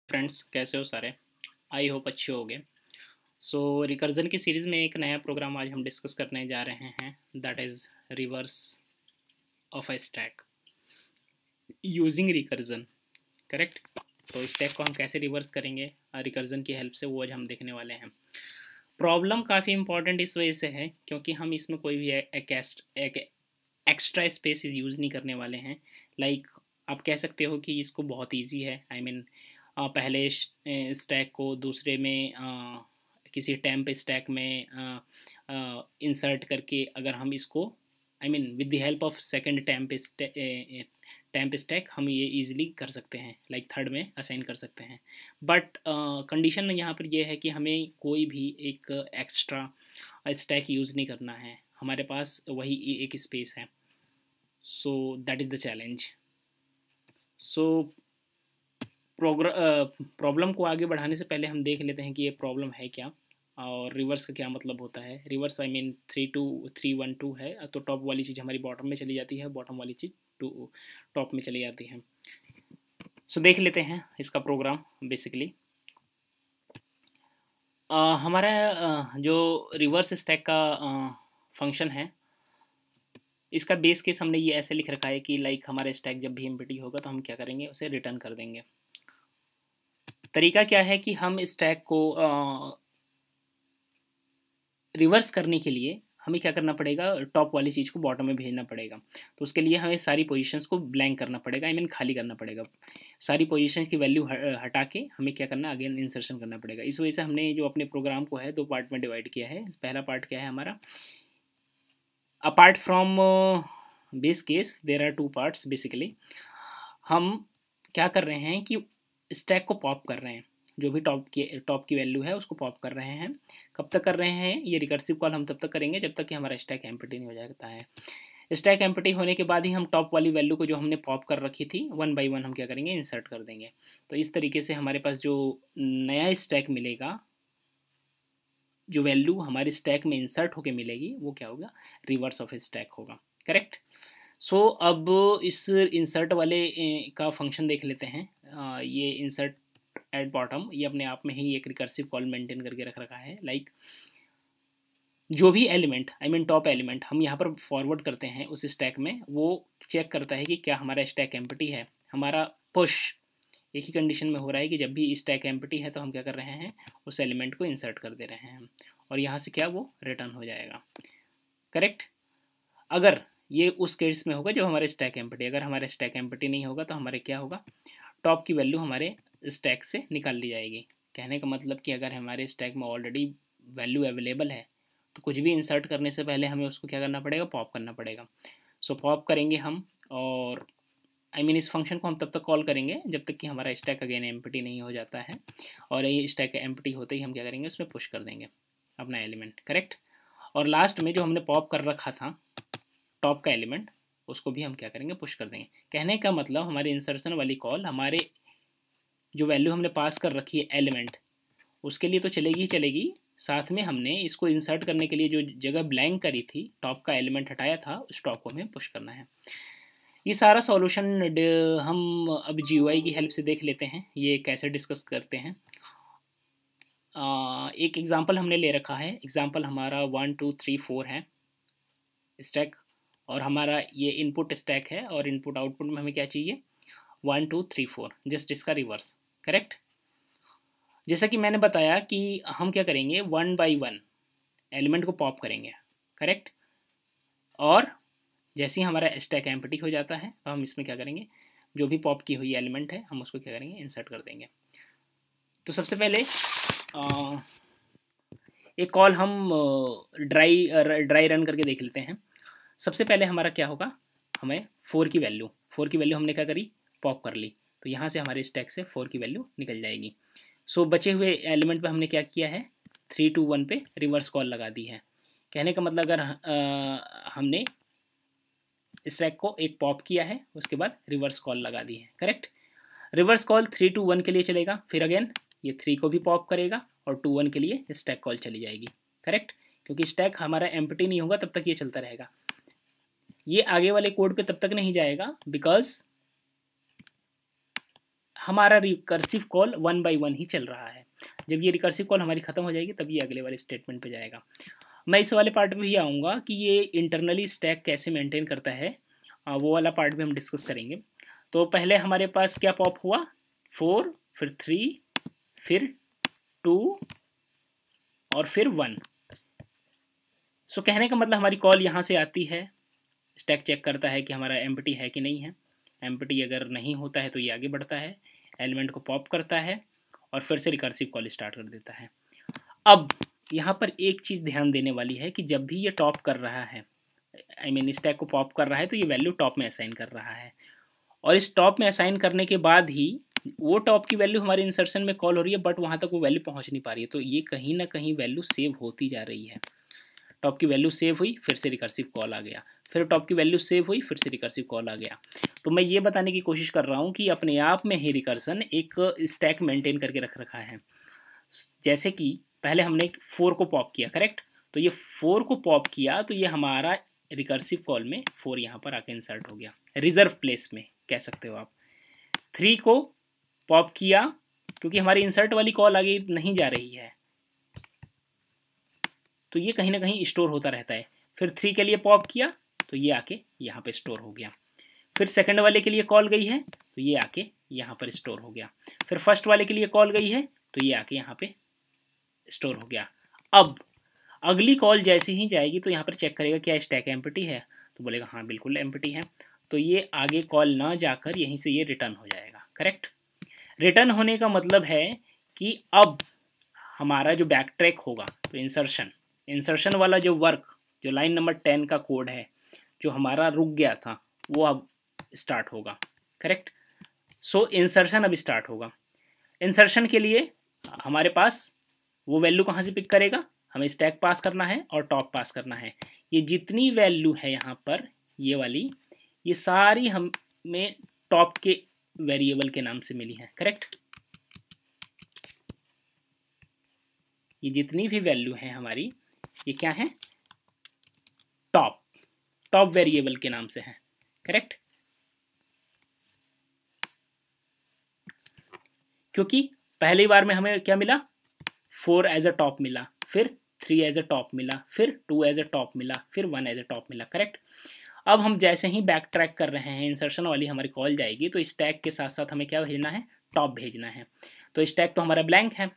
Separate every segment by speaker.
Speaker 1: Friends, कैसे हो सारे? आई होप अच्छे होगे। सो रिकर्जन की सीरीज़ में एक नया प्रोग्राम आज हम डिस्कस करने जा रहे हैं, that is reverse of a stack using recursion. Correct. तो स्टैक को हम कैसे रिवर्स करेंगे रिकर्जन की हेल्प से, वो आज हम देखने वाले हैं। प्रॉब्लम काफ़ी इंपॉर्टेंट इस वजह से है क्योंकि हम इसमें कोई भी एक एक्स्ट्रा स्पेस यूज़ नहीं करने वाले हैं। लाइक आप कह सकते हो कि इसको बहुत ईजी है। आई मीन पहले स्टैक को दूसरे में किसी टेम्प स्टैक में इंसर्ट करके अगर हम इसको I mean with the help of second temp stack हम ये इजीली कर सकते हैं, लाइक थर्ड में असाइन कर सकते हैं। बट कंडीशन यहाँ पर ये है कि हमें कोई भी एक एक्स्ट्रा स्टैक यूज़ नहीं करना है, हमारे पास वही एक स्पेस है। So that is the challenge. So problem को आगे बढ़ाने से पहले हम देख लेते हैं कि ये प्रॉब्लम है क्या और रिवर्स का क्या मतलब होता है। रिवर्स आई मीन 3-2-3-1-2 है, तो टॉप वाली चीज़ हमारी बॉटम में चली जाती है, बॉटम वाली चीज़ टॉप में चली जाती है। सो देख लेते हैं इसका प्रोग्राम। बेसिकली हमारा जो रिवर्स स्टैक का फंक्शन है, इसका बेस केस हमने ये ऐसे लिख रखा है कि लाइक हमारा स्टैक जब भी एम्प्टी होगा तो हम क्या करेंगे, उसे रिटर्न कर देंगे। तरीका क्या है कि हम स्टैक को रिवर्स करने के लिए हमें क्या करना पड़ेगा, टॉप वाली चीज़ को बॉटम में भेजना पड़ेगा। तो उसके लिए हमें सारी पोजीशंस को ब्लैंक करना पड़ेगा, आई मीन खाली करना पड़ेगा। सारी पोजीशंस की वैल्यू हटा के हमें क्या करना, अगेन इंसर्शन करना पड़ेगा। इस वजह से हमने जो अपने प्रोग्राम को है दो पार्ट में डिवाइड किया है। पहला पार्ट क्या है हमारा, apart from base case there are two parts. Basically हम क्या कर रहे हैं कि स्टैक को पॉप कर रहे हैं, जो भी टॉप की वैल्यू है उसको पॉप कर रहे हैं। कब तक कर रहे हैं, ये रिकर्सिव कॉल हम तब तक करेंगे जब तक कि हमारा स्टैक एम्प्टी नहीं हो जाता है। स्टैक एम्प्टी होने के बाद ही हम टॉप वाली वैल्यू को जो हमने पॉप कर रखी थी वन बाई वन हम क्या करेंगे, इंसर्ट कर देंगे। तो इस तरीके से हमारे पास जो नया स्टैक मिलेगा, जो वैल्यू हमारे स्टैक में इंसर्ट होके मिलेगी, वो क्या होगा, रिवर्स ऑफ स्टैक होगा। करेक्ट। सो अब इस इंसर्ट वाले का फंक्शन देख लेते हैं। ये इंसर्ट एट बॉटम ये अपने आप में ही एक रिकर्सिव कॉल मेंटेन करके रख रखा है। लाइक जो भी element I mean top element हम यहाँ पर फॉरवर्ड करते हैं उस स्टैक में, वो चेक करता है कि क्या हमारा स्टैक एम्प्टी है। हमारा पुश एक ही कंडीशन में हो रहा है कि जब भी स्टैक एम्प्टी है तो हम क्या कर रहे हैं, उस एलिमेंट को इंसर्ट कर दे रहे हैं और यहाँ से क्या वो रिटर्न हो जाएगा। करेक्ट। अगर ये उस केस में होगा जब हमारे स्टैक एम्प्टी, अगर हमारे स्टैक एम्प्टी नहीं होगा तो हमारे क्या होगा, टॉप की वैल्यू हमारे स्टैक से निकाल ली जाएगी। कहने का मतलब कि अगर हमारे स्टैक में ऑलरेडी वैल्यू अवेलेबल है तो कुछ भी इंसर्ट करने से पहले हमें उसको क्या करना पड़ेगा, पॉप करना पड़ेगा। सो पॉप करेंगे हम, और आई मीन इस फंक्शन को हम तब तक कॉल करेंगे जब तक कि हमारा स्टैक अगेन एम्प्टी नहीं हो जाता है। और ये स्टैक एम्प्टी होते ही हम क्या करेंगे, उसमें पुश कर देंगे अपना एलिमेंट। करेक्ट। और लास्ट में जो हमने पॉप कर रखा था टॉप का एलिमेंट, उसको भी हम क्या करेंगे, पुश कर देंगे। कहने का मतलब हमारे इंसर्शन वाली कॉल हमारे जो वैल्यू हमने पास कर रखी है एलिमेंट, उसके लिए तो चलेगी ही चलेगी, साथ में हमने इसको इंसर्ट करने के लिए जो जगह ब्लैंक करी थी, टॉप का एलिमेंट हटाया था, उस टॉप को हमें पुश करना है। ये सारा सॉल्यूशन हम अब GUI की हेल्प से देख लेते हैं ये कैसे डिस्कस करते हैं। एक एग्जांपल हमने ले रखा है। एग्जांपल हमारा 1 2 3 4 है स्टैक, और हमारा ये इनपुट स्टैक है, और इनपुट आउटपुट में हमें क्या चाहिए, 1 2 3 4, जस्ट इसका रिवर्स। करेक्ट। जैसा कि मैंने बताया कि हम क्या करेंगे, वन बाई वन एलिमेंट को पॉप करेंगे। करेक्ट। और जैसे ही हमारा स्टैक एम्प्टी हो जाता है तो हम इसमें क्या करेंगे, जो भी पॉप की हुई एलिमेंट है हम उसको क्या करेंगे, इंसर्ट कर देंगे। तो सबसे पहले एक कॉल हम ड्राई रन करके देख लेते हैं। सबसे पहले हमारा क्या होगा, हमें 4 की वैल्यू हमने क्या करी, पॉप कर ली, तो यहाँ से हमारे स्टैक से 4 की वैल्यू निकल जाएगी। सो बचे हुए एलिमेंट पे हमने क्या किया है, 3 2 1 पे रिवर्स कॉल लगा दी है। कहने का मतलब अगर हमने स्टैक को एक पॉप किया है, उसके बाद रिवर्स कॉल लगा दी है। करेक्ट। रिवर्स कॉल 3 2 1 के लिए चलेगा, फिर अगेन ये 3 को भी पॉप करेगा और 2 1 के लिए स्टैक कॉल चली जाएगी। करेक्ट। क्योंकि स्टैक हमारा एम्प्टी नहीं होगा तब तक ये चलता रहेगा। ये आगे वाले कोड पे तब तक नहीं जाएगा बिकॉज हमारा रिकर्सिव कॉल 1 बाई 1 ही चल रहा है। जब ये रिकर्सिव कॉल हमारी ख़त्म हो जाएगी तब ये अगले वाले स्टेटमेंट पे जाएगा। मैं इस वाले पार्ट में भी आऊँगा कि ये इंटरनली स्टैक कैसे मेंटेन करता है, वो वाला पार्ट भी हम डिस्कस करेंगे। तो पहले हमारे पास क्या पॉप हुआ, 4, फिर 3, फिर 2 और फिर 1। सो कहने का मतलब हमारी कॉल यहाँ से आती है, स्टैक चेक करता है कि हमारा एम्प्टी है कि नहीं है। एम्प्टी अगर नहीं होता है तो ये आगे बढ़ता है, एलिमेंट को पॉप करता है और फिर से रिकर्सिव कॉल स्टार्ट कर देता है। अब यहाँ पर एक चीज़ ध्यान देने वाली है कि जब भी ये टॉप कर रहा है, स्टैक को पॉप कर रहा है, तो ये वैल्यू टॉप में असाइन कर रहा है, और इस टॉप में असाइन करने के बाद ही वो टॉप की वैल्यू हमारे इंसर्शन में कॉल हो रही है, बट वहाँ तक वो वैल्यू पहुँच नहीं पा रही है। तो ये कहीं ना कहीं वैल्यू सेव होती जा रही है। टॉप की वैल्यू सेव हुई, फिर से रिकर्सिव कॉल आ गया, फिर टॉप की वैल्यू सेव हुई, फिर से रिकर्सिव कॉल आ गया। तो मैं ये बताने की कोशिश कर रहा हूँ कि अपने आप में ही रिकर्सन एक स्टैक मेंटेन करके रख रखा है। जैसे कि पहले हमने 4 को पॉप किया, करेक्ट, तो ये 4 को पॉप किया तो ये हमारा रिकर्सिव कॉल में 4 यहाँ पर आके इंसर्ट हो गया, रिजर्व प्लेस में कह सकते हो आप। 3 को पॉप किया क्योंकि हमारी इंसर्ट वाली कॉल आगे नहीं जा रही है, तो ये कहीं ना कहीं स्टोर होता रहता है। फिर 3 के लिए पॉप किया तो ये आके यहाँ पे स्टोर हो गया। फिर सेकंड वाले के लिए कॉल गई है तो ये आके यहाँ पर स्टोर हो गया। फिर फर्स्ट वाले के लिए कॉल गई है तो ये आके यहाँ पे स्टोर हो गया। अब अगली कॉल जैसे ही जाएगी तो यहाँ पर चेक करेगा क्या स्टैक एम्प्टी है, तो बोलेगा हाँ बिल्कुल एम्प्टी है, तो ये आगे कॉल ना जाकर यहीं से ये रिटर्न हो जाएगा। करेक्ट, रिटर्न होने का मतलब है कि अब हमारा जो बैक ट्रैक होगा, तो इंसर्शन वाला जो वर्क, जो लाइन नंबर 10 का कोड है जो हमारा रुक गया था, वो अब स्टार्ट होगा। करेक्ट, सो इंसर्शन अब स्टार्ट होगा। इंसर्शन के लिए हमारे पास वो वैल्यू कहाँ से पिक करेगा, हमें स्टैक पास करना है और टॉप पास करना है। ये जितनी वैल्यू है यहाँ पर, ये वाली, ये सारी हमें टॉप के वेरिएबल के नाम से मिली है। करेक्ट, ये जितनी भी वैल्यू है हमारी, ये क्या है, टॉप वेरिएबल के नाम से है। करेक्ट, क्योंकि पहली बार में हमें क्या मिला, 4 एज अ टॉप मिला, फिर 3 एज अ टॉप मिला, फिर 2 एज अ टॉप मिला, फिर 1 एज अ टॉप मिला। करेक्ट, अब हम जैसे ही बैक ट्रैक कर रहे हैं, इंसर्शन वाली हमारी कॉल जाएगी तो स्टैक के साथ साथ हमें क्या भेजना है, टॉप भेजना है। तो स्टैक तो हमारा ब्लैंक है,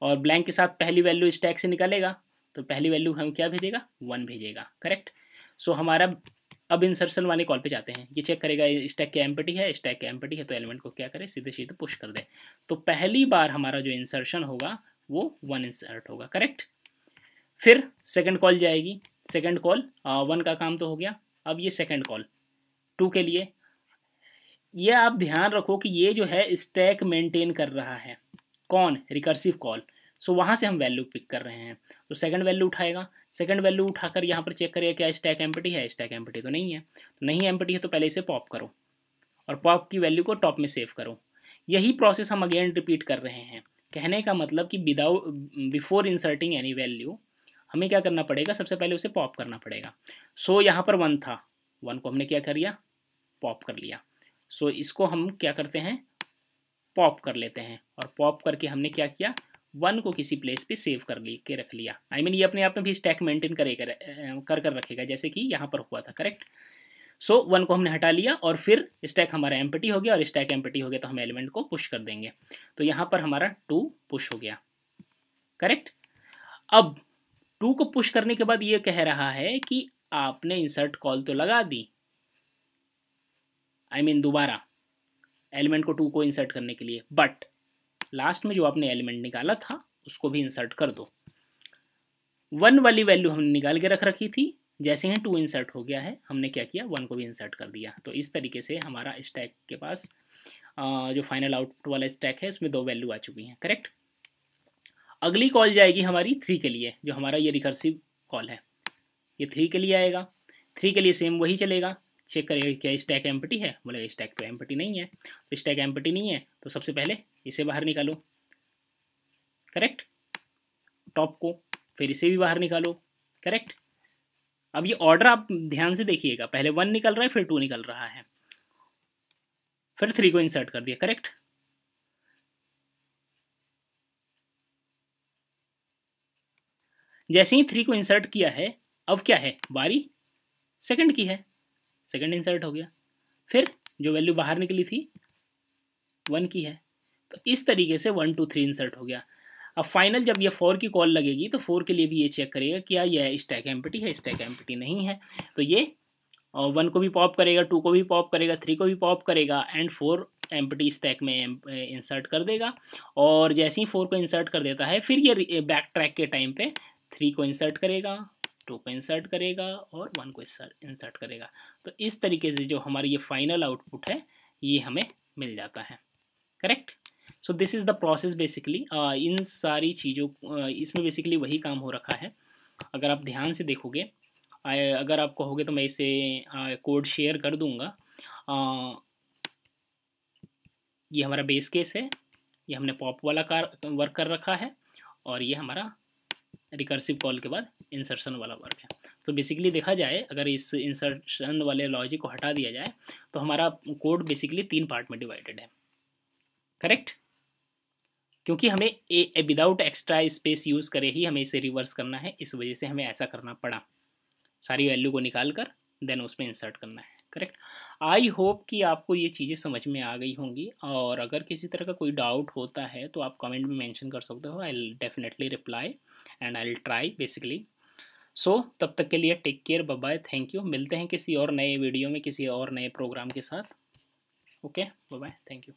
Speaker 1: और ब्लैंक के साथ पहली वैल्यू स्टैक से निकलेगा, तो पहली वैल्यू हम क्या भेजेगा, 1 भेजेगा। करेक्ट, सो हमारा अब इंसर्शन वाले कॉल पे जाते हैं, ये चेक करेगा स्टैक क्या एम्प्टी है, स्टैक क्या एम्प्टी है, तो एलिमेंट को क्या करे, सीधे सीधे पुश कर दे। तो पहली बार हमारा जो इंसर्शन होगा वो 1 इंसर्ट होगा। करेक्ट, फिर सेकंड कॉल जाएगी, सेकंड कॉल 1 का काम तो हो गया। अब ये सेकंड कॉल 2 के लिए, ये आप ध्यान रखो कि ये जो है स्टैक मेंटेन कर रहा है, कौन, रिकर्सिव कॉल। सो वहाँ से हम वैल्यू पिक कर रहे हैं, तो सेकंड वैल्यू उठाएगा, सेकंड वैल्यू उठाकर यहाँ पर चेक करेगा क्या स्टैक एम्प्टी है, स्टैक एम्प्टी तो नहीं है, तो नहीं एम्प्टी है तो पहले इसे पॉप करो और पॉप की वैल्यू को टॉप में सेव करो। यही प्रोसेस हम अगेन रिपीट कर रहे हैं। कहने का मतलब कि बिफोर इंसर्टिंग एनी वैल्यू हमें क्या करना पड़ेगा, सबसे पहले उसे पॉप करना पड़ेगा। सो यहाँ पर 1 था, 1 को हमने क्या कर लिया, पॉप कर लिया। सो इसको हम क्या करते हैं, पॉप कर लेते हैं, और पॉप करके हमने क्या किया, 1 को किसी प्लेस पे सेव कर के रख लिया। ये अपने आप में भी स्टैक मेंटेन कर रखेगा, जैसे कि यहाँ पर हुआ था। करेक्ट, सो 1 को हमने हटा लिया और फिर स्टैक हमारा एम्प्टी हो गया, और स्टैक एम्प्टी हो गया तो हम एलिमेंट को पुश कर देंगे, तो यहाँ पर हमारा 2 पुश हो गया। करेक्ट, अब 2 को पुश करने के बाद ये कह रहा है कि आपने इंसर्ट कॉल तो लगा दी, दोबारा एलिमेंट को 2 को इंसर्ट करने के लिए, बट लास्ट में जो आपने एलिमेंट निकाला था उसको भी इंसर्ट कर दो। 1 वाली वैल्यू हमने निकाल के रख रखी थी, जैसे ही 2 इंसर्ट हो गया है हमने क्या किया, 1 को भी इंसर्ट कर दिया। तो इस तरीके से हमारा स्टैक के पास जो फाइनल आउटपुट वाला स्टैक है उसमें 2 वैल्यू आ चुकी हैं। करेक्ट, अगली कॉल जाएगी हमारी 3 के लिए, जो हमारा ये रिकर्सिव कॉल है, ये 3 के लिए आएगा। 3 के लिए सेम वही चलेगा, चेक करेगा क्या स्टैक एम्प्टी है, बोलेगा स्टैक तो एम्प्टी नहीं है, तो स्टैक एम्प्टी नहीं है तो सबसे पहले इसे बाहर निकालो। करेक्ट, टॉप को, फिर इसे भी बाहर निकालो। करेक्ट, अब ये ऑर्डर आप ध्यान से देखिएगा, पहले 1 निकल रहा है, फिर 2 निकल रहा है, फिर 3 को इंसर्ट कर दिया। करेक्ट, जैसे ही 3 को इंसर्ट किया है, अब क्या है, बारी सेकंड की है, सेकंड इंसर्ट हो गया। फिर जो वैल्यू बाहर निकली थी 1 की है, तो इस तरीके से 1 2 3 इंसर्ट हो गया। अब फाइनल जब ये 4 की कॉल लगेगी तो 4 के लिए भी ये चेक करेगा क्या यह स्टैक एम्प्टी है, स्टैक एम्प्टी नहीं है, तो ये 1 को भी पॉप करेगा, 2 को भी पॉप करेगा, 3 को भी पॉप करेगा एंड 4 एम्प्टी स्टैक में इंसर्ट कर देगा। और जैसे ही 4 को इंसर्ट कर देता है, फिर ये बैक ट्रैक के टाइम पे 3 को इंसर्ट करेगा, 2 को इंसर्ट करेगा और 1 को इंसर्ट करेगा। तो इस तरीके से जो हमारी ये फाइनल आउटपुट है ये हमें मिल जाता है। Correct. So this is the process basically. इन सारी चीज़ों इसमें बेसिकली वही काम हो रखा है। अगर आप ध्यान से देखोगे, अगर आप कहोगे तो मैं इसे कोड शेयर कर दूंगा। ये हमारा बेस केस है, ये हमने पॉप वाला वर्क कर रखा है, और ये हमारा रिकर्सिव कॉल के बाद इंसर्शन वाला वर्क है। तो बेसिकली देखा जाए, अगर इस इंसर्शन वाले लॉजिक को हटा दिया जाए तो हमारा कोड बेसिकली 3 पार्ट में डिवाइडेड है। करेक्ट। क्योंकि हमें विदाउट एक्स्ट्रा स्पेस यूज़ करे ही हमें इसे रिवर्स करना है, इस वजह से हमें ऐसा करना पड़ा, सारी वैल्यू को निकाल कर देन उसमें इंसर्ट करना है। करेक्ट। आई होप कि आपको ये चीज़ें समझ में आ गई होंगी, और अगर किसी तरह का कोई डाउट होता है तो आप कमेंट में मेंशन कर सकते हो। I will definitely reply and I will try basically. So तब तक के लिए take care, bye bye, thank you. मिलते हैं किसी और नए वीडियो में, किसी और नए प्रोग्राम के साथ। Okay, bye bye, thank you.